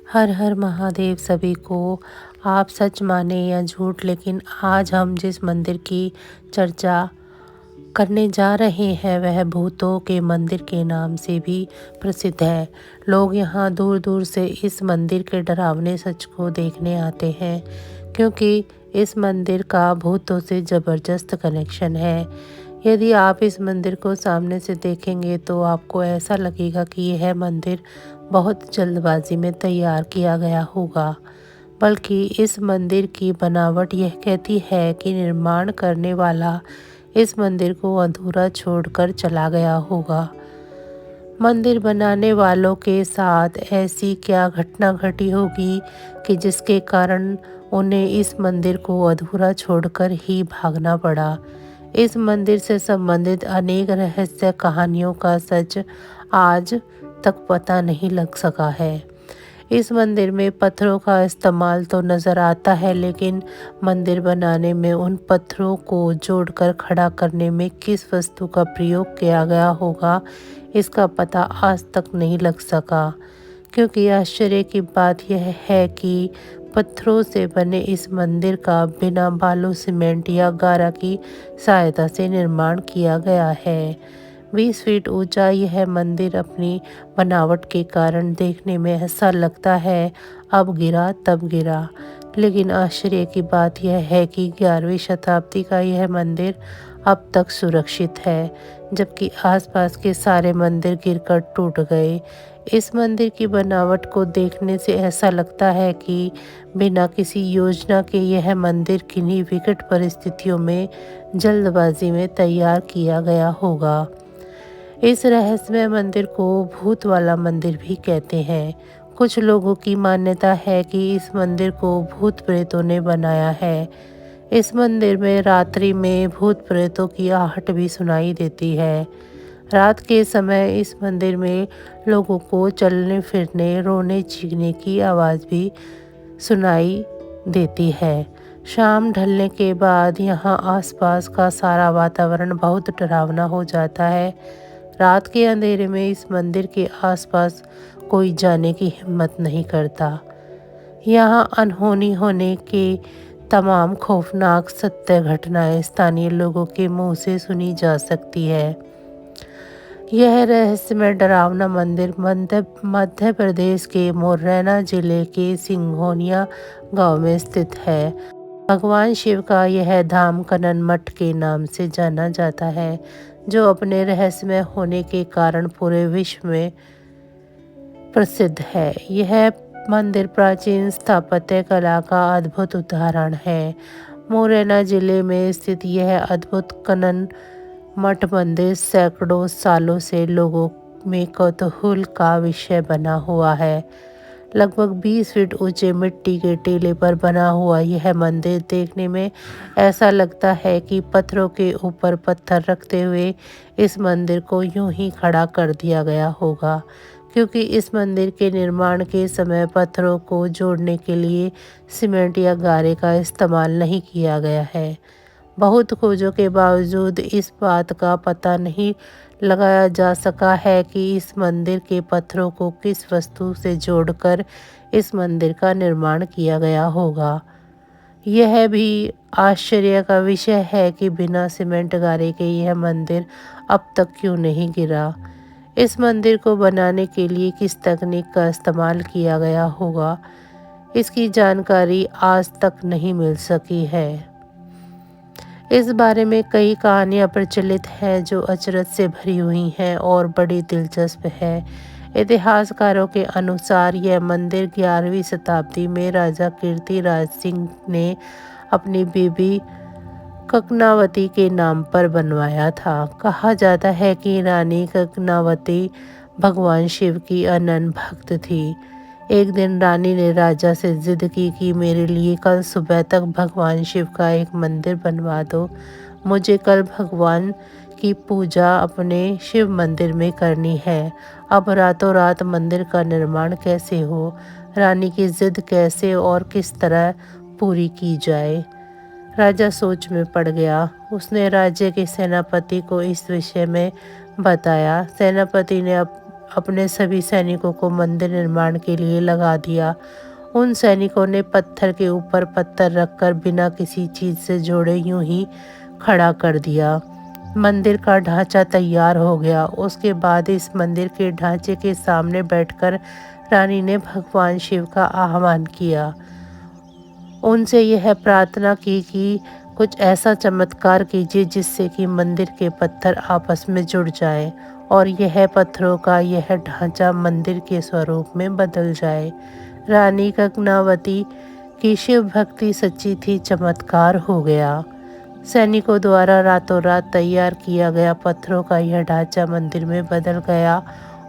हर हर महादेव सभी को। आप सच माने या झूठ, लेकिन आज हम जिस मंदिर की चर्चा करने जा रहे हैं वह भूतों के मंदिर के नाम से भी प्रसिद्ध है। लोग यहाँ दूर दूर से इस मंदिर के डरावने सच को देखने आते हैं, क्योंकि इस मंदिर का भूतों से ज़बरदस्त कनेक्शन है। यदि आप इस मंदिर को सामने से देखेंगे तो आपको ऐसा लगेगा कि यह मंदिर बहुत जल्दबाजी में तैयार किया गया होगा, बल्कि इस मंदिर की बनावट यह कहती है कि निर्माण करने वाला इस मंदिर को अधूरा छोड़कर चला गया होगा। मंदिर बनाने वालों के साथ ऐसी क्या घटना घटी होगी कि जिसके कारण उन्हें इस मंदिर को अधूरा छोड़कर ही भागना पड़ा। इस मंदिर से संबंधित अनेक रहस्य कहानियों का सच आज तक पता नहीं लग सका है। इस मंदिर में पत्थरों का इस्तेमाल तो नज़र आता है, लेकिन मंदिर बनाने में उन पत्थरों को जोड़कर खड़ा करने में किस वस्तु का प्रयोग किया गया होगा, इसका पता आज तक नहीं लग सका। क्योंकि आश्चर्य की बात यह है कि पत्थरों से बने इस मंदिर का बिना बालू, सीमेंट या गारा की सहायता से निर्माण किया गया है। 20 फीट ऊंचा यह मंदिर अपनी बनावट के कारण देखने में ऐसा लगता है अब गिरा तब गिरा, लेकिन आश्चर्य की बात यह है कि 11वीं शताब्दी का यह मंदिर अब तक सुरक्षित है, जबकि आसपास के सारे मंदिर गिरकर टूट गए। इस मंदिर की बनावट को देखने से ऐसा लगता है कि बिना किसी योजना के यह मंदिर किन्हीं विकट परिस्थितियों में जल्दबाजी में तैयार किया गया होगा। इस रहस्यमय मंदिर को भूत वाला मंदिर भी कहते हैं। कुछ लोगों की मान्यता है कि इस मंदिर को भूत प्रेतों ने बनाया है। इस मंदिर में रात्रि में भूत प्रेतों की आहट भी सुनाई देती है। रात के समय इस मंदिर में लोगों को चलने फिरने, रोने चीखने की आवाज़ भी सुनाई देती है। शाम ढलने के बाद यहाँ आसपास का सारा वातावरण बहुत डरावना हो जाता है। रात के अंधेरे में इस मंदिर के आसपास कोई जाने की हिम्मत नहीं करता। यहाँ अनहोनी होने के तमाम खौफनाक सत्य घटनाएं स्थानीय लोगों के मुंह से सुनी जा सकती है। यह रहस्यमय डरावना मंदिर मध्य प्रदेश के मुरैना जिले के सिंघोनिया गांव में स्थित है। भगवान शिव का यह धाम कनन मठ के नाम से जाना जाता है, जो अपने रहस्यमय होने के कारण पूरे विश्व में प्रसिद्ध है। यह मंदिर प्राचीन स्थापत्य कला का अद्भुत उदाहरण है। मुरैना जिले में स्थित यह अद्भुत कनन मठ मंदिर सैकड़ों सालों से लोगों में कौतूहल का विषय बना हुआ है। लगभग 20 फीट ऊंचे मिट्टी के टीले पर बना हुआ यह मंदिर देखने में ऐसा लगता है कि पत्थरों के ऊपर पत्थर रखते हुए इस मंदिर को यूं ही खड़ा कर दिया गया होगा, क्योंकि इस मंदिर के निर्माण के समय पत्थरों को जोड़ने के लिए सीमेंट या गारे का इस्तेमाल नहीं किया गया है। बहुत खोजों के बावजूद इस बात का पता नहीं लगाया जा सका है कि इस मंदिर के पत्थरों को किस वस्तु से जोड़कर इस मंदिर का निर्माण किया गया होगा। यह भी आश्चर्य का विषय है कि बिना सीमेंट गारे के यह मंदिर अब तक क्यों नहीं गिरा। इस मंदिर को बनाने के लिए किस तकनीक का इस्तेमाल किया गया होगा, इसकी जानकारी आज तक नहीं मिल सकी है। इस बारे में कई कहानियां प्रचलित हैं जो अचरज से भरी हुई हैं और बड़ी दिलचस्प है। इतिहासकारों के अनुसार यह मंदिर 11वीं शताब्दी में राजा कीर्तिराज सिंह ने अपनी बीबी ककनावती के नाम पर बनवाया था। कहा जाता है कि रानी ककनावती भगवान शिव की अनन्य भक्त थी। एक दिन रानी ने राजा से जिद की कि मेरे लिए कल सुबह तक भगवान शिव का एक मंदिर बनवा दो। मुझे कल भगवान की पूजा अपने शिव मंदिर में करनी है। अब रातों रात मंदिर का निर्माण कैसे हो, रानी की जिद कैसे और किस तरह पूरी की जाए। राजा सोच में पड़ गया। उसने राज्य के सेनापति को इस विषय में बताया। सेनापति ने अपने सभी सैनिकों को मंदिर निर्माण के लिए लगा दिया। उन सैनिकों ने पत्थर के ऊपर पत्थर रखकर बिना किसी चीज से जोड़े यूं ही खड़ा कर दिया। मंदिर का ढांचा तैयार हो गया। उसके बाद इस मंदिर के ढांचे के सामने बैठकर रानी ने भगवान शिव का आह्वान किया। उनसे यह प्रार्थना की कि कुछ ऐसा चमत्कार कीजिए जिससे कि मंदिर के पत्थर आपस में जुड़ जाए और यह पत्थरों का यह ढांचा मंदिर के स्वरूप में बदल जाए। रानी गंगावती की शिव भक्ति सच्ची थी, चमत्कार हो गया। सैनिकों द्वारा रातों रात तैयार किया गया पत्थरों का यह ढांचा मंदिर में बदल गया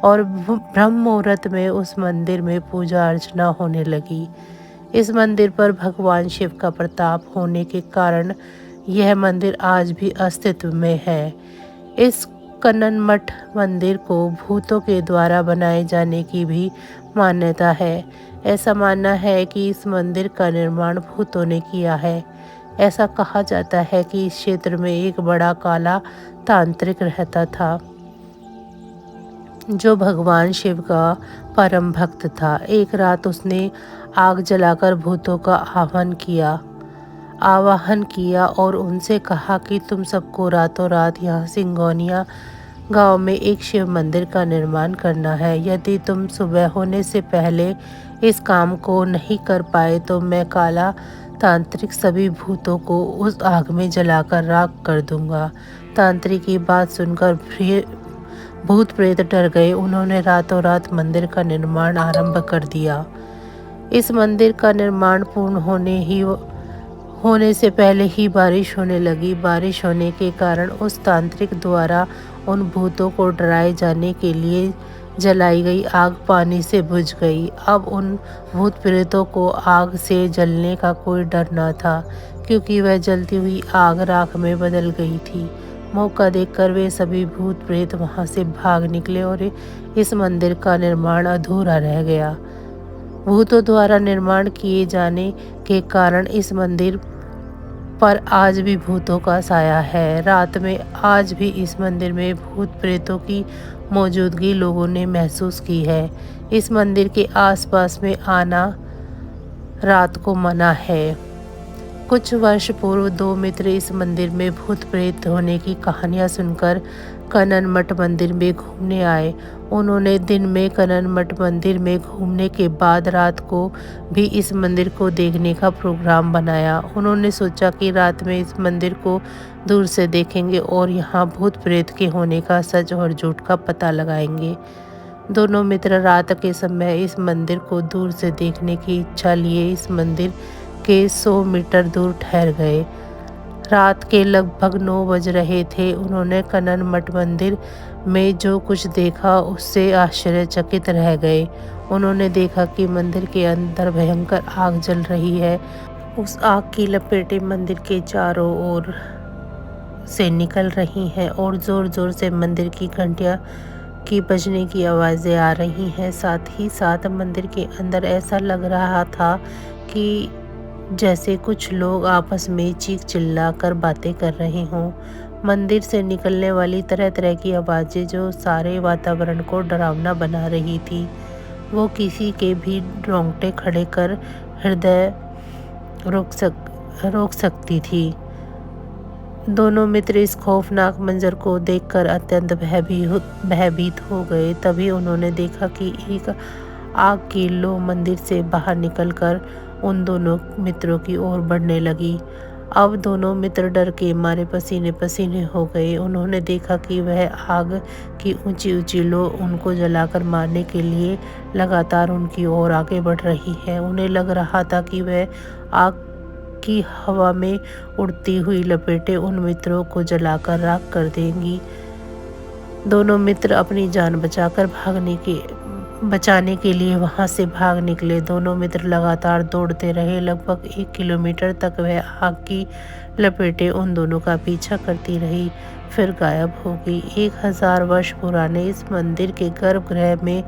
और ब्रह्म मुहूर्त में उस मंदिर में पूजा अर्चना होने लगी। इस मंदिर पर भगवान शिव का प्रताप होने के कारण यह मंदिर आज भी अस्तित्व में है। इस कनन मठ मंदिर को भूतों के द्वारा बनाए जाने की भी मान्यता है। ऐसा मानना है कि इस मंदिर का निर्माण भूतों ने किया है। ऐसा कहा जाता है कि इस क्षेत्र में एक बड़ा काला तांत्रिक रहता था जो भगवान शिव का परम भक्त था। एक रात उसने आग जलाकर भूतों का आवाहन किया और उनसे कहा कि तुम सबको रातों रात यहाँ सिंगोनिया गांव में एक शिव मंदिर का निर्माण करना है। यदि तुम सुबह होने से पहले इस काम को नहीं कर पाए तो मैं काला तांत्रिक सभी भूतों को उस आग में जलाकर राख कर दूंगा। तांत्रिक की बात सुनकर भूत प्रेत डर गए। उन्होंने रातों रात मंदिर का निर्माण आरंभ कर दिया। इस मंदिर का निर्माण पूर्ण होने से पहले ही बारिश होने लगी। बारिश होने के कारण उस तांत्रिक द्वारा उन भूतों को डराए जाने के लिए जलाई गई आग पानी से बुझ गई। अब उन भूत प्रेतों को आग से जलने का कोई डर न था, क्योंकि वह जलती हुई आग राख में बदल गई थी। मौका देखकर वे सभी भूत प्रेत वहां से भाग निकले और इस मंदिर का निर्माण अधूरा रह गया। भूतों द्वारा निर्माण किए जाने के कारण इस मंदिर पर आज भी भूतों का साया है। रात में आज भी इस मंदिर में भूत प्रेतों की मौजूदगी लोगों ने महसूस की है। इस मंदिर के आसपास में आना रात को मना है। कुछ वर्ष पूर्व दो मित्र इस मंदिर में भूत प्रेत होने की कहानियां सुनकर कनन मठ मंदिर में घूमने आए। उन्होंने दिन में कनन मठ मंदिर में घूमने के बाद रात को भी इस मंदिर को देखने का प्रोग्राम बनाया। उन्होंने सोचा कि रात में इस मंदिर को दूर से देखेंगे और यहाँ भूत प्रेत के होने का सच और झूठ का पता लगाएंगे। दोनों मित्र रात के समय इस मंदिर को दूर से देखने की इच्छा लिए इस मंदिर के 100 मीटर दूर ठहर गए। रात के लगभग 9 बज रहे थे। उन्होंने कनन मठ मंदिर में जो कुछ देखा उससे आश्चर्यचकित रह गए। उन्होंने देखा कि मंदिर के अंदर भयंकर आग जल रही है। उस आग की लपेटें मंदिर के चारों ओर से निकल रही हैं और जोर जोर से मंदिर की घंटियां की बजने की आवाज़ें आ रही हैं। साथ ही साथ मंदिर के अंदर ऐसा लग रहा था कि जैसे कुछ लोग आपस में चीख चिल्ला कर बातें कर रहे हों। मंदिर से निकलने वाली तरह तरह की आवाज़ें जो सारे वातावरण को डरावना बना रही थी, वो किसी के भी रोंगटे खड़े कर हृदय रोक सकती थी। दोनों मित्र इस खौफनाक मंजर को देखकर अत्यंत भयभीत हो गए। तभी उन्होंने देखा कि एक आग की लो मंदिर से बाहर निकलकर उन दोनों मित्रों की ओर बढ़ने लगी। अब दोनों मित्र डर के मारे पसीने पसीने हो गए। उन्होंने देखा कि वह आग की ऊंची ऊंची लो उनको जलाकर मारने के लिए लगातार उनकी ओर आगे बढ़ रही है। उन्हें लग रहा था कि वह आग की हवा में उड़ती हुई लपेटें उन मित्रों को जलाकर राख कर देंगी। दोनों मित्र अपनी जान बचाने के लिए वहां से भाग निकले। दोनों मित्र लगातार दौड़ते रहे। लगभग 1 किलोमीटर तक वह आग की लपेटें उन दोनों का पीछा करती रही, फिर गायब हो गई। 1000 वर्ष पुराने इस मंदिर के गर्भगृह में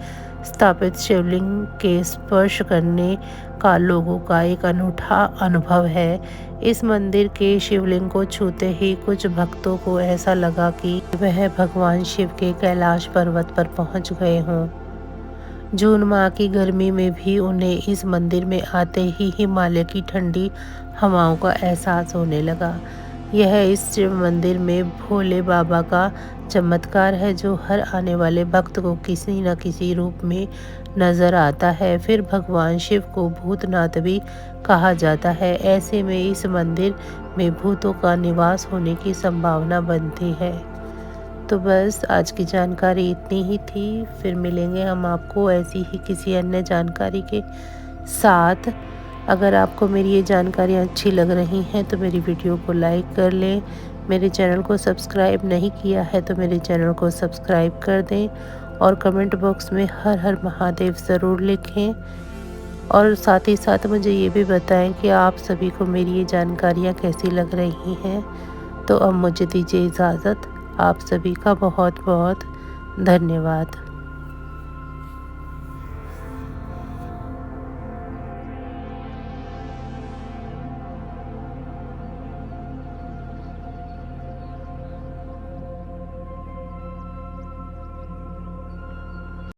स्थापित शिवलिंग के स्पर्श करने का लोगों का एक अनूठा अनुभव है। इस मंदिर के शिवलिंग को छूते ही कुछ भक्तों को ऐसा लगा कि वह भगवान शिव के कैलाश पर्वत पर पहुंच गए हों। जून माह की गर्मी में भी उन्हें इस मंदिर में आते ही हिमालय की ठंडी हवाओं का एहसास होने लगा। यह इस शिव मंदिर में भोले बाबा का चमत्कार है, जो हर आने वाले भक्त को किसी न किसी रूप में नजर आता है। फिर भगवान शिव को भूतनाथ भी कहा जाता है। ऐसे में इस मंदिर में भूतों का निवास होने की संभावना बनती है। तो बस आज की जानकारी इतनी ही थी। फिर मिलेंगे हम आपको ऐसी ही किसी अन्य जानकारी के साथ। अगर आपको मेरी ये जानकारियाँ अच्छी लग रही हैं तो मेरी वीडियो को लाइक कर लें। मेरे चैनल को सब्सक्राइब नहीं किया है तो मेरे चैनल को सब्सक्राइब कर दें और कमेंट बॉक्स में हर हर महादेव ज़रूर लिखें। और साथ ही साथ मुझे ये भी बताएं कि आप सभी को मेरी ये जानकारियाँ कैसी लग रही हैं। तो अब मुझे दीजिए इजाज़त। आप सभी का बहुत बहुत धन्यवाद।